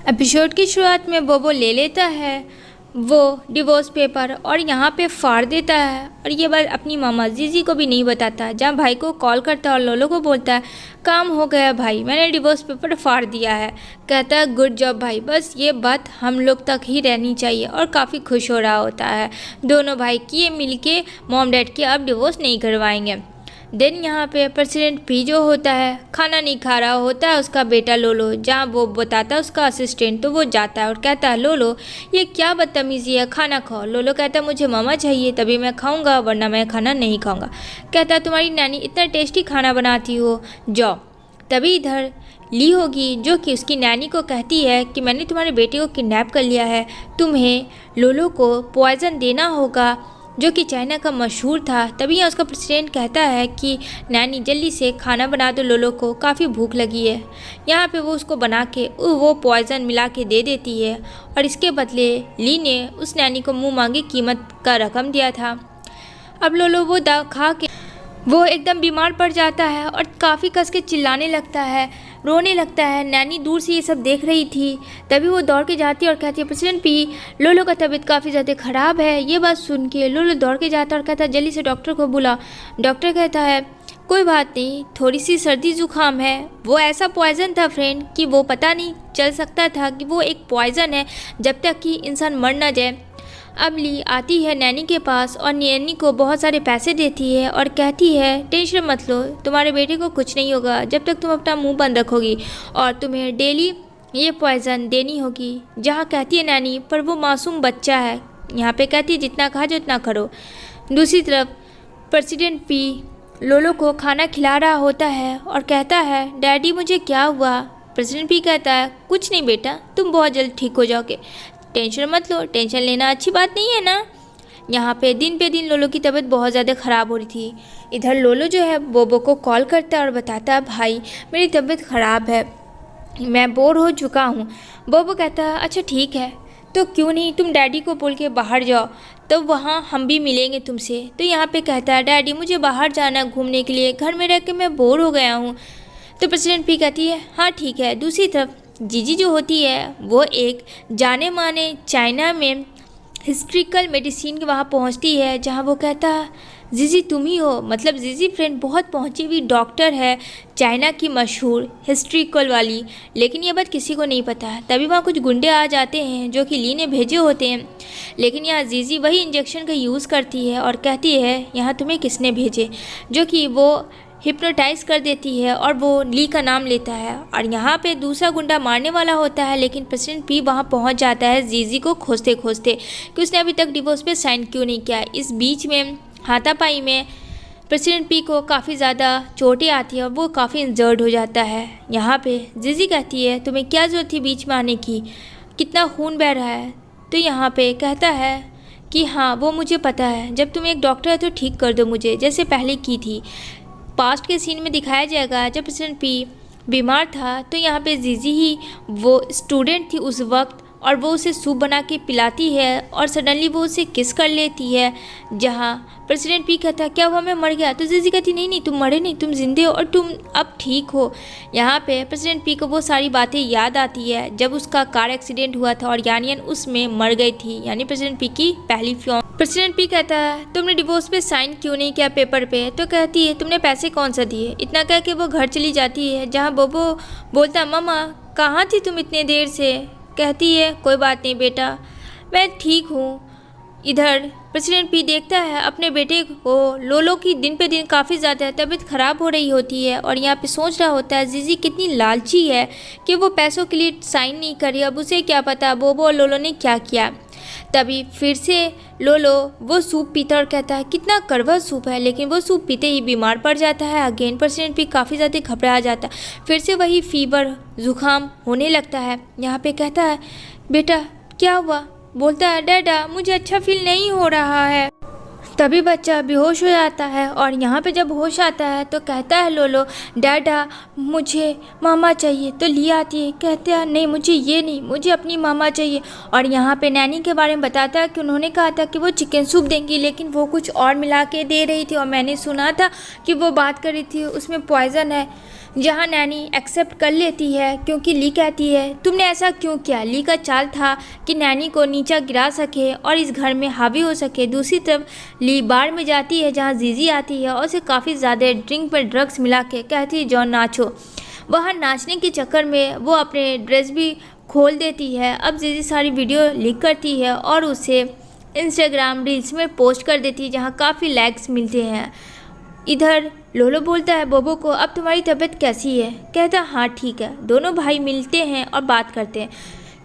Episode की शुरुआत में बोबो ले लेता है वो डिवोर्स पेपर और यहाँ पे फाड़ देता है और ये बात अपनी मामा जीजी को भी नहीं बताता। जहाँ भाई को कॉल करता है और लोलो को बोलता है काम हो गया भाई, मैंने डिवोर्स पेपर फाड़ दिया है। कहता है गुड जॉब भाई, बस ये बात हम लोग तक ही रहनी चाहिए और काफ़ी खुश हो रहा होता है दोनों भाई कि ये मिलके मॉम डैड के अब डिवोर्स नहीं करवाएंगे। देन यहाँ पे प्रेसिडेंट पी जो होता है खाना नहीं खा रहा होता है उसका बेटा लोलो। जहाँ वो बताता है उसका असिस्टेंट तो वो जाता है और कहता है लोलो ये क्या बदतमीज़ी है, खाना खाओ। लोलो कहता है मुझे मामा चाहिए तभी मैं खाऊंगा वरना मैं खाना नहीं खाऊंगा। कहता है तुम्हारी नानी इतना टेस्टी खाना बनाती हो, जाओ। तभी इधर ली होगी जो कि उसकी नैनी को कहती है कि मैंने तुम्हारे बेटे को किडनैप कर लिया है, तुम्हें लोलो को पॉइज़न देना होगा जो कि चाइना का मशहूर था। तभी यहाँ उसका प्रेसिडेंट कहता है कि नैनी जल्दी से खाना बना दो, लोलो को काफ़ी भूख लगी है। यहाँ पे वो उसको बना के वो पॉइज़न मिला के दे देती है और इसके बदले ली ने उस नैनी को मुंह मांगी कीमत का रकम दिया था। अब लोलो वो दवा खा के वो एकदम बीमार पड़ जाता है और काफ़ी कस के चिल्लाने लगता है, रोने लगता है। नैनी दूर से ये सब देख रही थी। तभी वो दौड़ के जाती है और कहती है प्रेसिडेंट पी लोलो का तबीयत काफ़ी ज़्यादा ख़राब है। ये बात सुन के लोलो दौड़ के जाता है और कहता है जल्दी से डॉक्टर को बुला। डॉक्टर कहता है कोई बात नहीं, थोड़ी सी सर्दी ज़ुकाम है। वो ऐसा पॉइज़न था फ्रेंड कि वो पता नहीं चल सकता था कि वो एक पॉइज़न है जब तक कि इंसान मर ना जाए। अब ली आती है नैनी के पास और नैनी को बहुत सारे पैसे देती है और कहती है टेंशन मत लो, तुम्हारे बेटे को कुछ नहीं होगा जब तक तुम अपना मुंह बंद रखोगी और तुम्हें डेली ये पॉइज़न देनी होगी। जहाँ कहती है नैनी पर वो मासूम बच्चा है, यहाँ पे कहती है जितना कहा उतना करो। दूसरी तरफ प्रेसिडेंट पी लोलो को खाना खिला रहा होता है और कहता है डैडी मुझे क्या हुआ। प्रेसिडेंट पी कहता है कुछ नहीं बेटा, तुम बहुत जल्द ठीक हो जाओगे, टेंशन मत लो, टेंशन लेना अच्छी बात नहीं है ना। यहाँ पे दिन लोलो की तबीयत बहुत ज़्यादा ख़राब हो रही थी। इधर लोलो जो है बोबो को कॉल करता है और बताता है भाई मेरी तबीयत ख़राब है, मैं बोर हो चुका हूँ। बोबो कहता है अच्छा ठीक है, तो क्यों नहीं तुम डैडी को बोल के बाहर जाओ, तब वहाँ हम भी मिलेंगे तुमसे। तो यहाँ पे कहता है डैडी मुझे बाहर जाना घूमने के लिए, घर में रह के मैं बोर हो गया हूँ। तो प्रेसिडेंट पी कहती है हाँ ठीक है। दूसरी तरफ जीजी जो होती है वो एक जाने माने चाइना में हिस्ट्रिकल मेडिसिन के वहाँ पहुँचती है, जहाँ वो कहता है जीजी तुम ही हो। मतलब जीजी फ्रेंड बहुत पहुँची हुई डॉक्टर है चाइना की मशहूर हिस्ट्रिकल वाली, लेकिन ये बात किसी को नहीं पता। तभी वहाँ कुछ गुंडे आ जाते हैं जो कि ली ने भेजे होते हैं, लेकिन यहाँ जीजी वही इंजेक्शन का यूज़ करती है और कहती है यहाँ तुम्हें किसने भेजे, जो कि वो हिप्नोटाइज कर देती है और वो ली का नाम लेता है। और यहाँ पे दूसरा गुंडा मारने वाला होता है, लेकिन प्रेसिडेंट पी वहाँ पहुँच जाता है जीजी को खोजते खोजते कि उसने अभी तक डिवोर्स पे साइन क्यों नहीं किया। इस बीच में हाथापाई में प्रेसिडेंट पी को काफ़ी ज़्यादा चोटें आती है और वो काफ़ी इंजर्ड हो जाता है। यहाँ पे जीजी कहती है तुम्हें क्या ज़रूरत थी बीच में आने की, कितना खून बह रहा है। तो यहाँ पे कहता है कि हाँ वो मुझे पता है, जब तुम एक डॉक्टर है तो ठीक कर दो मुझे जैसे पहले की थी। पास्ट के सीन में दिखाया जाएगा जब प्रेसिडेंट पी बीमार था तो यहाँ पे जीजी ही वो स्टूडेंट थी उस वक्त और वो उसे सूप बना के पिलाती है और सडनली वो उसे किस कर लेती है। जहाँ प्रेसिडेंट पी कहता है क्या हुआ मैं मर गया, तो जीजी कहती नहीं तुम मरे नहीं, तुम जिंदे हो और तुम अब ठीक हो। यहाँ पे प्रेसिडेंट पी को वो सारी बातें याद आती है जब उसका कार एक्सीडेंट हुआ था और यानियन उसमें मर गई थी, यानी प्रेसिडेंट पी की पहली फ्योन। प्रेसिडेंट पी कहता है तुमने डिवोर्स पे साइन क्यों नहीं किया पेपर पे, तो कहती है तुमने पैसे कौन सा दिए। इतना कह के वो घर चली जाती है, जहाँ बोबो बोलता है मम्मा कहाँ थी तुम इतने देर से। कहती है कोई बात नहीं बेटा मैं ठीक हूँ। इधर प्रेसिडेंट पी देखता है अपने बेटे को लोलो की दिन पे दिन काफ़ी ज़्यादा तबीयत ख़राब हो रही होती है और यहाँ पे सोच रहा होता है जीजी कितनी लालची है कि वो पैसों के लिए साइन नहीं करी, अब उसे क्या पता बोबो और लोलो ने क्या किया। तभी फिर से लोलो वो सूप पीता और कहता है कितना कड़वा सूप है, लेकिन वो सूप पीते ही बीमार पड़ जाता है। अगेन प्रेसिडेंट पी काफ़ी ज़्यादा घबरा जाता है, फिर से वही फीवर ज़ुकाम होने लगता है। यहाँ पे कहता है बेटा क्या हुआ, बोलता है डैडा मुझे अच्छा फील नहीं हो रहा है। तभी बच्चा बेहोश हो जाता है और यहाँ पे जब होश आता है तो कहता है लोलो डैडा मुझे मामा चाहिए। तो ली आती है, कहते हैं नहीं मुझे ये नहीं, मुझे अपनी मामा चाहिए। और यहाँ पे नैनी के बारे में बताता है कि उन्होंने कहा था कि वो चिकन सूप देंगी लेकिन वो कुछ और मिला के दे रही थी और मैंने सुना था कि वो बात कर रही थी उसमें पॉइज़न है। जहाँ नैनी एक्सेप्ट कर लेती है क्योंकि ली कहती है तुमने ऐसा क्यों किया। ली का चाल था कि नैनी को नीचा गिरा सके और इस घर में हावी हो सके। दूसरी तरफ ली बार में जाती है जहाँ जीजी आती है और उसे काफ़ी ज़्यादा ड्रिंक पर ड्रग्स मिला के कहती है जाओ नाचो। वहाँ नाचने के चक्कर में वो अपने ड्रेस भी खोल देती है। अब जीजी सारी वीडियो लीक करती है और उसे इंस्टाग्राम रील्स में पोस्ट कर देती है जहाँ काफ़ी लाइक्स मिलते हैं। इधर लोलो बोलता है बोबो को अब तुम्हारी तबीयत कैसी है। कहता है हाँ ठीक है। दोनों भाई मिलते हैं और बात करते हैं।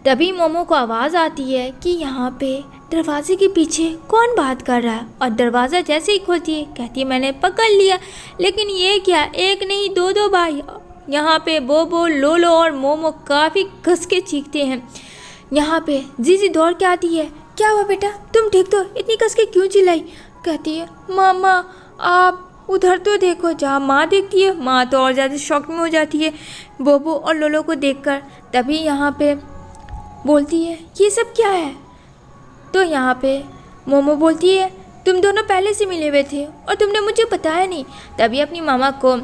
तभी मोमो को आवाज़ आती है कि यहाँ पे दरवाजे के पीछे कौन बात कर रहा है और दरवाज़ा जैसे ही खोलती है कहती है मैंने पकड़ लिया। लेकिन ये क्या, एक नहीं दो भाई। यहाँ पे बोबो लोलो और मोमो काफ़ी कस के चीखते हैं। यहाँ पे जीजी दौड़ के आती है क्या हुआ बेटा, तुम ठीक तो, इतनी कस के क्यों चिल्लाई। कहती है मामा आप उधर तो देखो। जहाँ माँ देखती है माँ तो और ज़्यादा शॉक में हो जाती है बोबो और लोलो को देखकर। तभी यहाँ पे बोलती है ये सब क्या है। तो यहाँ पे मोमो बोलती है तुम दोनों पहले से मिले हुए थे और तुमने मुझे बताया नहीं। तभी अपनी मामा को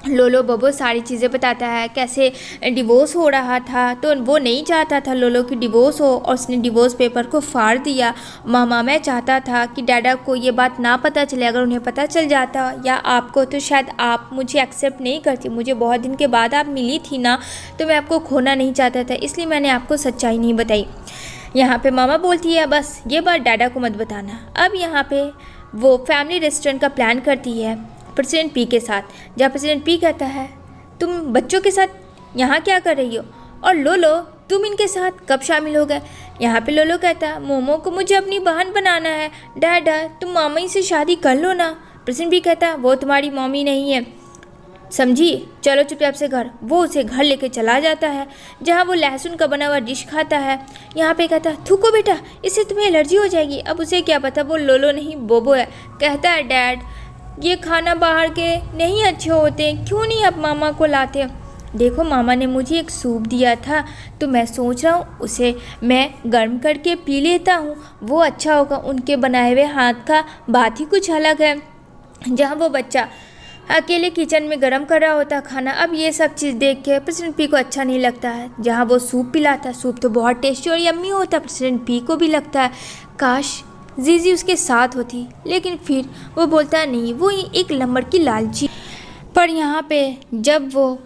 लोलो बोबो सारी चीज़ें बताता है कैसे डिवोर्स हो रहा था। तो वो नहीं चाहता था लोलो की डिवोर्स हो और उसने डिवोर्स पेपर को फाड़ दिया। मामा मैं चाहता था कि डैडा को ये बात ना पता चले। अगर उन्हें पता चल जाता या आपको तो शायद आप मुझे एक्सेप्ट नहीं करती। मुझे बहुत दिन के बाद आप मिली थी ना, तो मैं आपको खोना नहीं चाहता था, इसलिए मैंने आपको सच्चाई नहीं बताई। यहाँ पे मामा बोलती है बस ये बात डैडा को मत बताना। अब यहाँ पे वो फैमिली रेस्टोरेंट का प्लान करती है प्रेसिडेंट पी के साथ, जहाँ प्रेसिडेंट पी कहता है तुम बच्चों के साथ यहाँ क्या कर रही हो और लोलो तुम इनके साथ कब शामिल हो गए। यहाँ पे लोलो कहता है मोमो को मुझे अपनी बहन बनाना है, डैडा तुम मामी से शादी कर लो ना। प्रेसिडेंट पी कहता है वो तुम्हारी मम्मी नहीं है समझी, चलो चुपचाप से घर। वो उसे घर लेके चला जाता है जहाँ वो लहसुन का बना हुआ डिश खाता है। यहाँ पे कहता है थूको बेटा, इससे तुम्हें एलर्जी हो जाएगी। अब उसे क्या पता वो लोलो नहीं बोबो है। कहता है डैड ये खाना बाहर के नहीं अच्छे होते, क्यों नहीं आप मामा को लाते। देखो मामा ने मुझे एक सूप दिया था तो मैं सोच रहा हूँ उसे मैं गर्म करके पी लेता हूँ, वो अच्छा होगा। उनके बनाए हुए हाथ का बात ही कुछ अलग है। जहाँ वो बच्चा अकेले किचन में गर्म कर रहा होता खाना। अब ये सब चीज़ देख के प्रेसिडेंट पी को अच्छा नहीं लगता है। जहाँ वो सूप पिलाता, सूप तो बहुत टेस्टी और यम्मी होता। प्रेसिडेंट पी को भी लगता है काश जीजी उसके साथ होती, लेकिन फिर वो बोलता नहीं, वो एक नंबर की लालची। पर यहाँ पे जब वो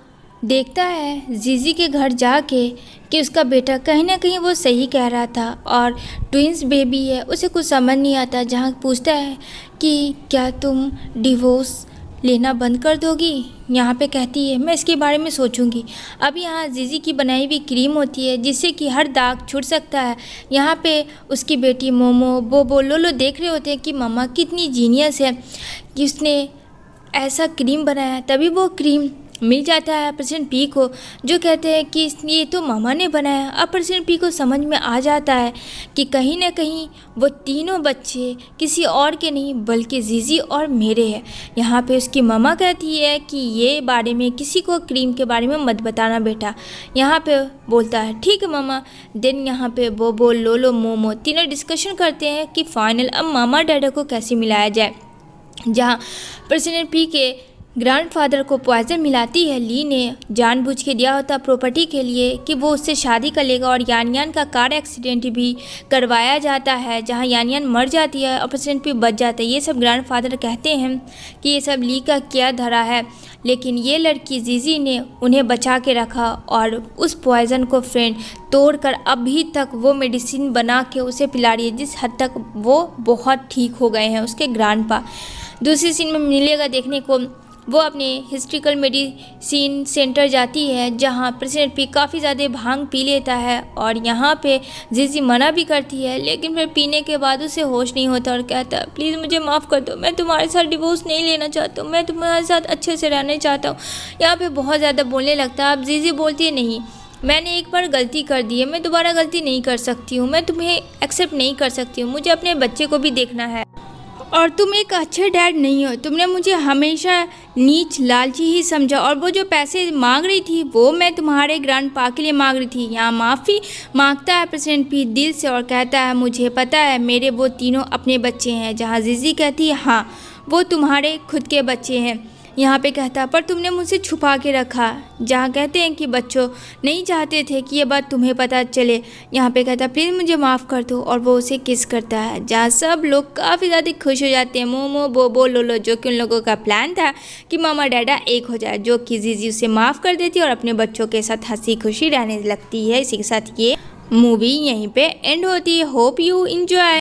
देखता है जीजी के घर जाके कि उसका बेटा कहीं ना कहीं वो सही कह रहा था और ट्विंस बेबी है, उसे कुछ समझ नहीं आता। जहाँ पूछता है कि क्या तुम डिवोर्स लेना बंद कर दोगी। यहाँ पे कहती है मैं इसके बारे में सोचूंगी। अब यहाँ जीजी की बनाई हुई क्रीम होती है जिससे कि हर दाग छूट सकता है। यहाँ पे उसकी बेटी मोमो बोबो लोलो देख रहे होते हैं कि मम्मा कितनी जीनियस है कि उसने ऐसा क्रीम बनाया। तभी वो क्रीम मिल जाता है प्रेसिडेंट पी को, जो कहते हैं कि ये तो मामा ने बनाया। अब प्रेसिडेंट पी को समझ में आ जाता है कि कहीं ना कहीं वो तीनों बच्चे किसी और के नहीं बल्कि जीजी और मेरे हैं। यहाँ पे उसकी मामा कहती है कि ये बारे में किसी को क्रीम के बारे में मत बताना बेटा। यहाँ पे बोलता है ठीक है मामा। देन यहाँ पे बोबो लोलो मोमो तीनों डिस्कशन करते हैं कि फाइनल अब मामा डैडा को कैसे मिलाया जाए। जहाँ प्रेसिडेंट पी के ग्रैंडफादर को पॉइजन मिलाती है ली ने, जानबूझ के दिया होता प्रॉपर्टी के लिए कि वो उससे शादी कर लेगा। और यान यान का कार एक्सीडेंट भी करवाया जाता है जहां यान यान मर जाती है और प्रेसिडेंट भी बच जाता है। ये सब ग्रैंडफादर कहते हैं कि ये सब ली का क्या धरा है, लेकिन ये लड़की जीजी ने उन्हें बचा के रखा और उस पॉइजन को फ्रेंड तोड़कर अभी तक वो मेडिसिन बना के उसे पिला रही है, जिस हद तक वो बहुत ठीक हो गए हैं उसके ग्रैंडपा। दूसरी सीन में मिलेगा देखने को वो अपने हिस्ट्रिकल मेडिसिन सेंटर जाती है जहां प्रेसिडेंट पी काफ़ी ज़्यादा भांग पी लेता है और यहाँ पे जीजी मना भी करती है, लेकिन फिर पीने के बाद उसे होश नहीं होता और कहता है प्लीज़ मुझे माफ़ कर दो, मैं तुम्हारे साथ डिवोर्स नहीं लेना चाहता हूँ, मैं तुम्हारे साथ अच्छे से रहना चाहता हूँ। यहाँ पे बहुत ज़्यादा बोलने लगता है। अब जीजी बोलती है नहीं, मैंने एक बार गलती कर दी है, मैं दोबारा गलती नहीं कर सकती हूँ, मैं तुम्हें एक्सेप्ट नहीं कर सकती हूँ, मुझे अपने बच्चे को भी देखना है और तुम एक अच्छे डैड नहीं हो। तुमने मुझे हमेशा नीच लालची ही समझा और वो जो पैसे मांग रही थी वो मैं तुम्हारे ग्रैंडपा के लिए मांग रही थी। यहाँ माफ़ी मांगता है प्रेसिडेंट पी दिल से और कहता है मुझे पता है मेरे वो तीनों अपने बच्चे हैं। जहाँ जीजी कहती है हाँ वो तुम्हारे खुद के बच्चे हैं। यहाँ पे कहता पर तुमने मुझसे छुपा के रखा, जहाँ कहते हैं कि बच्चों नहीं चाहते थे कि ये बात तुम्हें पता चले। यहाँ पे कहता प्लीज़ मुझे माफ़ कर दो, और वो उसे किस करता है, जहाँ सब लोग काफ़ी ज़्यादा खुश हो जाते हैं। मोमो, बोबो, लोलो, जो कि उन लोगों का प्लान था कि मामा डैडा एक हो जाए, जो कि जीजी उसे माफ़ कर देती है और अपने बच्चों के साथ हंसी खुशी रहने लगती है। इसी के साथ ये मूवी यहीं पे एंड होती है। Hope you enjoy.